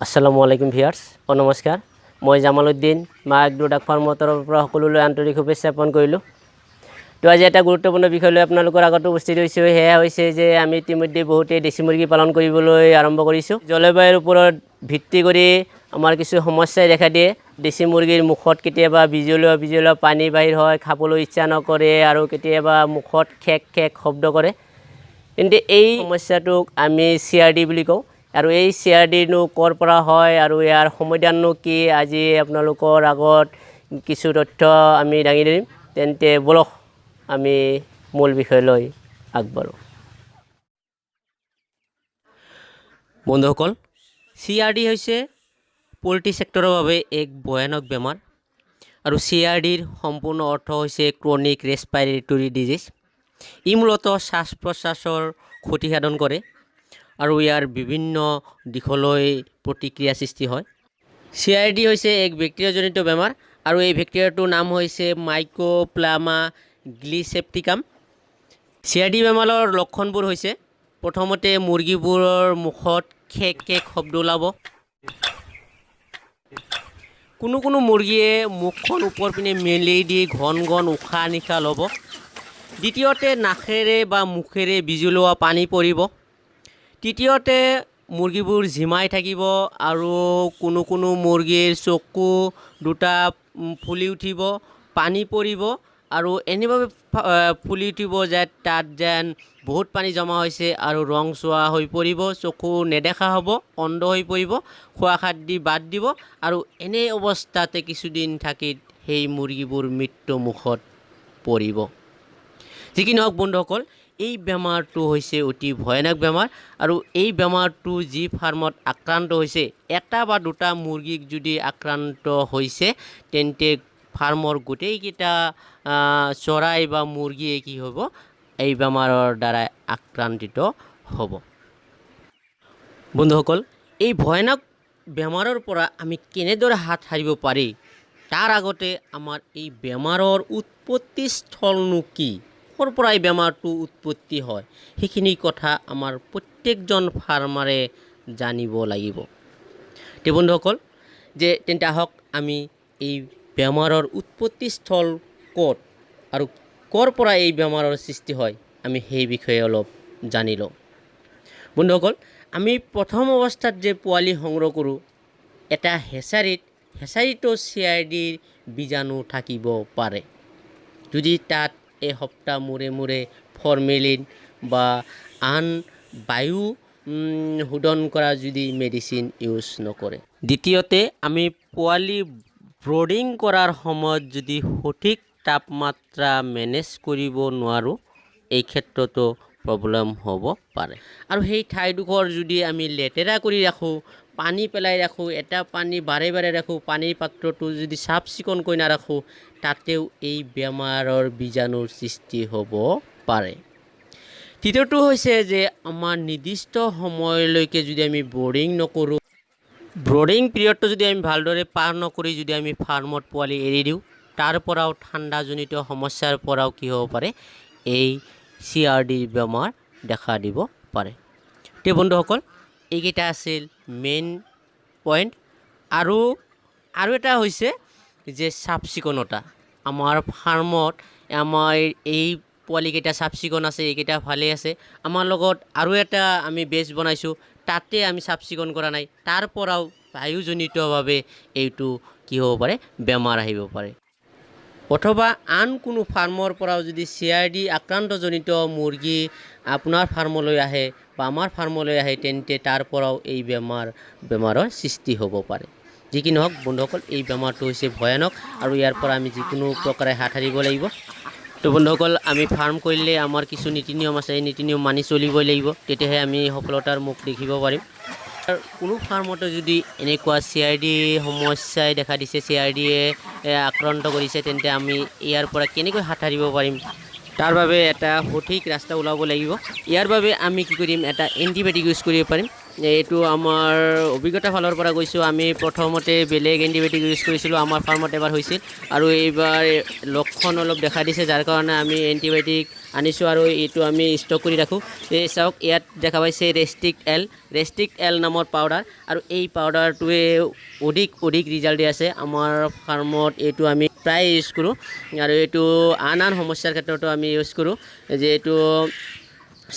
আসসালামু আলাইকুম ভিউয়াৰ্স ও নমস্কাৰ মই জামালউদ্দিন মা এগ্ৰো ডাক ফাৰ্মৰ তৰফৰ পৰা সকলোলৈ আন্তৰিক শুভেচ্ছা জ্ঞাপন কৰিলোঁ। তো আজি এটা গুৰুত্বপূৰ্ণ বিষয় লৈ আপোনালোকৰ আগত উপস্থিত হৈছোঁ। সেয়া হৈছে যে আমি ইতিমধ্যে বহুতেই দেশী মুৰ্গী পালন কৰিবলৈ আৰম্ভ কৰিছোঁ। জলবায়ুৰ ওপৰত ভিত্তি কৰি আমাৰ কিছু সমস্যাই দেখা দিয়ে। দেশী মুৰ্গীৰ মুখত কেতিয়াবা বিজলুৱা পানী বাহিৰ হয়, খাবলৈ ইচ্ছা নকৰে আৰু কেতিয়াবা মুখত খেক খেক শব্দ কৰে। কিন্তু এই সমস্যাটোক আমি CRD বুলি কওঁ। আৰু এই CRDনো ক'ৰ পৰা হয় আৰু ইয়াৰ সমাধাননো কি, আজি আপোনালোকৰ আগত কিছু তথ্য আমি দাঙি ধৰিম। তেন্তে বলক আমি মূল বিষয়লৈ আগবাঢ়োঁ। বন্ধুসকল, CRD হৈছে পোল্ট্ৰি ছেক্টৰৰ বাবে এক ভয়ানক বেমাৰ। আৰু CRDৰ সম্পূৰ্ণ অৰ্থ হৈছে ক্ৰনিক ৰেস্পিৰেটৰী ডিজিজ। ই মূলতঃ শ্বাস প্ৰশ্বাসৰ ক্ষতি সাধন কৰে আৰু ইয়াৰ বিভিন্ন দিশলৈ প্ৰতিক্ৰিয়া সৃষ্টি হয়। CRD হৈছে এক বেক্টেৰিয়াজনিত বেমাৰ আৰু এই বেক্টেৰিয়াটোৰ নাম হৈছে মাইকোপ্লাজমা গ্লিচেপ্টিকাম। CRD বেমাৰৰ লক্ষণবোৰ হৈছে, প্ৰথমতে মুৰ্গীবোৰৰ মুখত খেক খেক শব্দ ওলাব। কোনো মুৰ্গীয়ে মুখখন ওপৰ পিনে মেলি দি ঘন ঘন উশাহ নিশাহ ল'ব। দ্বিতীয়তে নাকেৰে বা মুখেৰে বিজলুৱা পানী পৰিব। তৃতীয়তে মুৰ্গীবোৰ ঝিমাই থাকিব আৰু কোনো মুৰ্গীৰ চকু দুটা ফুলি উঠিব, পানী পৰিব আৰু এনেভাবে ফুলি উঠিব যে তাত যেন বহুত পানী জমা হৈছে আৰু ৰংচোৱা হৈ পৰিব, চকু নেদেখা হ'ব, অন্ধ হৈ পৰিব, খোৱা খাদ্য বাদ দিব আৰু এনে অৱস্থাতে কিছুদিন থাকি সেই মুৰ্গীবোৰ মৃত্যু মুখত পৰিব। যি কি নহওক বন্ধুসকল, এই বেমাৰটো হৈছে অতি ভয়ানক বেমাৰ আৰু এই বেমাৰটো যি ফাৰ্মত আক্ৰান্ত হৈছে, এটা বা দুটা মুৰ্গীক যদি আক্ৰান্ত হৈছে তেন্তে ফাৰ্মৰ গোটেইকেইটা চৰাই বা মুৰ্গীয়ে কি হ'ব, এই বেমাৰৰ দ্বাৰা আক্ৰান্তিত হ'ব। বন্ধুসকল, এই ভয়ানক বেমাৰৰ পৰা আমি কেনেদৰে হাত সাৰিব পাৰি, তাৰ আগতে আমাৰ এই বেমাৰৰ উৎপত্তি স্থলনো কি, ক'ৰ পৰা এই বেমাৰটো উৎপত্তি হয়, সেইখিনি কথা আমাৰ প্ৰত্যেকজন ফাৰ্মাৰে জানিব লাগিব। তে বন্ধুসকল, তেন্তে আহক আমি এই বেমাৰৰ উৎপত্তি স্থল ক'ত আৰু ক'ৰ পৰা এই বেমাৰৰ সৃষ্টি হয় আমি সেই বিষয়ে অলপ জানি লওঁ। বন্ধুসকল, আমি প্ৰথম অৱস্থাত যে পোৱালি সংগ্ৰহ কৰোঁ, এটা হেচাৰীতো CRDৰ বীজাণু থাকিব পাৰে। যদি তাত এসপ্তাহ মূৰে ফৰ্মেলিন বা আন বায়ু শোধন কৰা যদি মেডিচিন ইউজ নকৰে। দ্বিতীয়তে, আমি পোৱালি ব্ৰডিং কৰাৰ সময়ত যদি সঠিক তাপমাত্ৰা মেনেজ কৰিব নোৱাৰোঁ, এই ক্ষেত্ৰতো প্ৰব্লেম হ'ব পাৰে। আৰু সেই ঠাইডোখৰ যদি আমি লেতেৰা কৰি ৰাখোঁ, পানী পেলাই ৰাখোঁ, এটা পানী বাৰে ৰাখোঁ, পানীৰ পাত্ৰটো যদি চাফ চিকুণকৈ নাৰাখোঁ, তাতেও এই বেমাৰৰ বীজাণুৰ সৃষ্টি হ'ব পাৰে। তৃতীয়টো হৈছে যে আমাৰ নিৰ্দিষ্ট সময়লৈকে যদি আমি ব্ৰডিং নকৰোঁ, ব্ৰডিং পিৰিয়ডটো যদি আমি ভালদৰে পাৰ নকৰি যদি আমি ফাৰ্মত পোৱালি এৰি দিওঁ, তাৰ পৰাও ঠাণ্ডাজনিত সমস্যাৰ পৰাও কি হ'ব পাৰে, এই CRD বেমাৰ দেখা দিব পাৰে। তে বন্ধুসকল, এইকেইটা আছিল মেইন পইণ্ট। আৰু এটা হৈছে যে চাফ চিকুণতা। আমাৰ ফাৰ্মত আমাৰ এই পোৱালিকেইটা চাফ চিকুণ আছে, এইকেইটা ভালে আছে। আমাৰ লগত আৰু এটা আমি বেচ বনাইছোঁ, তাতে আমি চাফ চিকুণ কৰা নাই, তাৰ পৰাও বায়ুজনিতভাৱে এইটো কি হ'ব পাৰে, বেমাৰ আহিব পাৰে। অথবা আন কোনো ফাৰ্মৰ পৰাও যদি CRD আক্ৰান্তজনিত মুৰ্গী আপোনাৰ ফাৰ্মলৈ আহে বা আমাৰ ফাৰ্মলৈ আহে, তেন্তে তাৰ পৰাও এই বেমাৰৰ সৃষ্টি হ'ব পাৰে। যি কি নহওক বন্ধুসকল, এই বেমাৰটো হৈছে ভয়ানক আৰু ইয়াৰ পৰা আমি যিকোনো প্ৰকাৰে হাত সাৰিব লাগিব। তো বন্ধুসকল, আমি ফাৰ্ম কৰিলে আমাৰ কিছু নীতি নিয়ম আছে, এই নীতি নিয়ম মানি চলিবই লাগিব, তেতিয়াহে আমি সফলতাৰ মুখ দেখিব পাৰিম। কোনো ফাৰ্মতে যদি এনেকুৱা CRD সমস্যাই দেখা দিছে, CRDয়ে আক্ৰান্ত কৰিছে, তেন্তে আমি ইয়াৰ পৰা কেনেকৈ হাত সাৰিব পাৰিম, তাৰ বাবে এটা সঠিক ৰাস্তা ওলাব লাগিব। ইয়াৰ বাবে আমি কি কৰিম, এটা এণ্টিবায়'টিক ইউজ কৰিব পাৰিম। এইটো আমাৰ অভিজ্ঞতা ফালৰ পৰা কৈছোঁ। আমি প্ৰথমতে বেলেগ এণ্টিবায়'টিক ইউজ কৰিছিলোঁ, আমাৰ ফাৰ্মত এবাৰ হৈছিল আৰু এইবাৰ লক্ষণ অলপ দেখা দিছে, যাৰ কাৰণে আমি এণ্টিবায়'টিক আনিছোঁ আৰু এইটো আমি ষ্টক কৰি ৰাখোঁ। এই চাওক, ইয়াত দেখা পাইছে ৰেষ্টিক এল নামৰ পাউডাৰ, আৰু এই পাউডাৰটোৱে অধিক ৰিজাল্ট দি আছে আমাৰ ফাৰ্মত। এইটো আমি প্ৰায় ইউজ কৰোঁ আৰু এইটো আন সমস্যাৰ ক্ষেত্ৰতো আমি ইউজ কৰোঁ। যিহেতু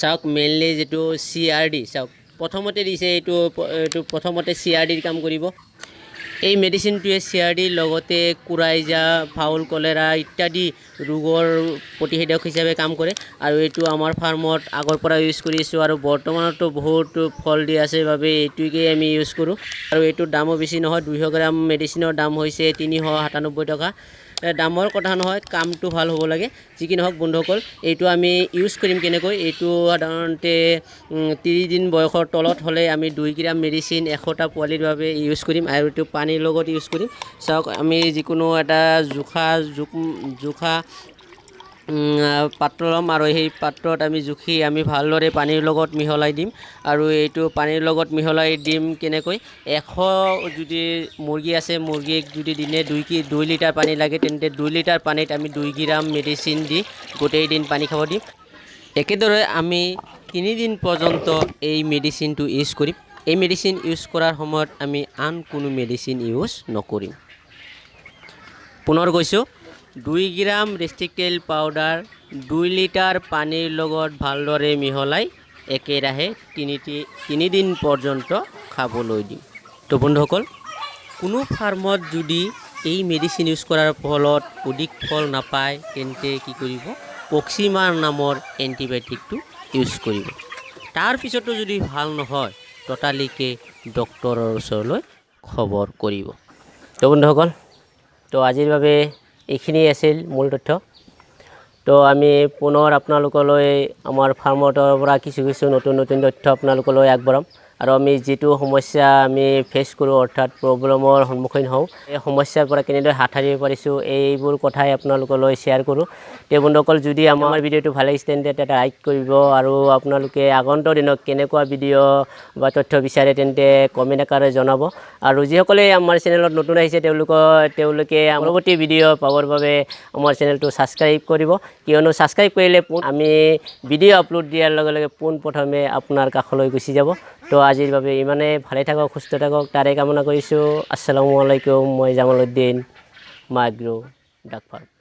চাওক, মেইনলি যিটো CRD, চাওক প্ৰথমতে দিছে, এইটো প্ৰথমতে CRDৰ কাম কৰিব। এই মেডিচিনটোৱে CRDৰ লগতে কুৰাইজা, ফাউল কলেৰা ইত্যাদি ৰোগৰ প্ৰতিষেধক হিচাপে কাম কৰে আৰু এইটো আমাৰ ফাৰ্মত আগৰ পৰা ইউজ কৰিছোঁ আৰু বৰ্তমানতো বহুত ফল দি আছে বাবে এইটোকে আমি ইউজ কৰোঁ। আৰু এইটোৰ দামো বেছি নহয়, 200 গ্ৰাম মেডিচিনৰ দাম হৈছে 397 টকা। দামৰ কথা নহয়, কামটো ভাল হ'ব লাগে। যি কি নহওক বন্ধুসকল, এইটো আমি ইউজ কৰিম কেনেকৈ, এইটো সাধাৰণতে 30 দিন বয়সৰ তলত হ'লে আমি 2 গ্ৰাম মেডিচিন 100টা পোৱালিৰ বাবে ইউজ কৰিম আৰু এইটো পানীৰ লগত ইউজ কৰিম। চাওক, আমি যিকোনো এটা জোখা পাত্ৰ ল'ম আৰু সেই পাত্ৰত আমি জুখি আমি ভালদৰে পানীৰ লগত মিহলাই দিম। আৰু এইটো পানীৰ লগত মিহলাই দিম কেনেকৈ, 100 যদি মুৰ্গী আছে, মুৰ্গীক যদি দিনে 2 লিটাৰ পানী লাগে, তেন্তে 2 লিটাৰ পানীত আমি 2 গ্ৰাম মেডিচিন দি গোটেই দিন পানী খাব দিম। একেদৰে আমি 3 দিন পৰ্যন্ত এই মেডিচিনটো ইউজ কৰিম। এই মেডিচিন ইউজ কৰাৰ সময়ত আমি আন কোনো মেডিচিন ইউজ নকৰিম। পুনৰ কৈছোঁ, 2 গ্ৰাম ৰেষ্টিকেল পাউডাৰ 2 লিটাৰ পানীৰ লগত ভালদৰে মিহলাই একেৰাহে 3 দিন পৰ্যন্ত খাবলৈ দিম। তো বন্ধুসকল, কোনো ফাৰ্মত যদি এই মেডিচিন ইউজ কৰাৰ ফলত অধিক ফল নাপায়, তেন্তে কি কৰিব, পক্সিমাৰ নামৰ এণ্টিবায়'টিকটো ইউজ কৰিব। তাৰপিছতো যদি ভাল নহয়, ততালিকে ডক্তৰৰ ওচৰলৈ খবৰ কৰিব। তো বন্ধুসকল, তো আজিৰ বাবে এইখিনি আছিল মূল তথ্য। তো আমি পুনৰ আপোনালোকলৈ আমাৰ ফাৰ্মৰ পৰা কিছু নতুন তথ্য আপোনালোকলৈ আগবঢ়াম আৰু আমি যিটো সমস্যা আমি ফেচ কৰোঁ, অৰ্থাৎ প্ৰব্লেমৰ সন্মুখীন হওঁ, এই সমস্যাৰ পৰা কেনেদৰে হাত সাৰিব পাৰিছোঁ, এইবোৰ কথাই আপোনালোকলৈ শ্বেয়াৰ কৰোঁ। তো বন্ধুসকল, যদি আমাৰ ভিডিঅ'টো ভাল লাগিছে তেন্তে এটা লাইক কৰিব আৰু আপোনালোকে আগন্তুক দিনত কেনেকুৱা ভিডিঅ' বা তথ্য বিচাৰে তেন্তে কমেণ্ট আকাৰে জনাব। আৰু যিসকলে আমাৰ চেনেলত নতুন আহিছে তেওঁলোকে পৰৱৰ্তী ভিডিঅ' পাবৰ বাবে আমাৰ চেনেলটো ছাবস্ক্ৰাইব কৰিব, কিয়নো ছাবস্ক্ৰাইব কৰিলে আমি ভিডিঅ' আপলোড দিয়াৰ লগে লগে পোনপ্ৰথমে আপোনাৰ কাষলৈ গুচি যাব। তো আজিৰ বাবে ইমানেই। ভালে থাকক, সুস্থ থাকক, তাৰে কামনা কৰিছোঁ। আসসালামু আলাইকুম। মই জামালউদ্দিন, মাইগ্ৰো ডাক ফাৰ্ম।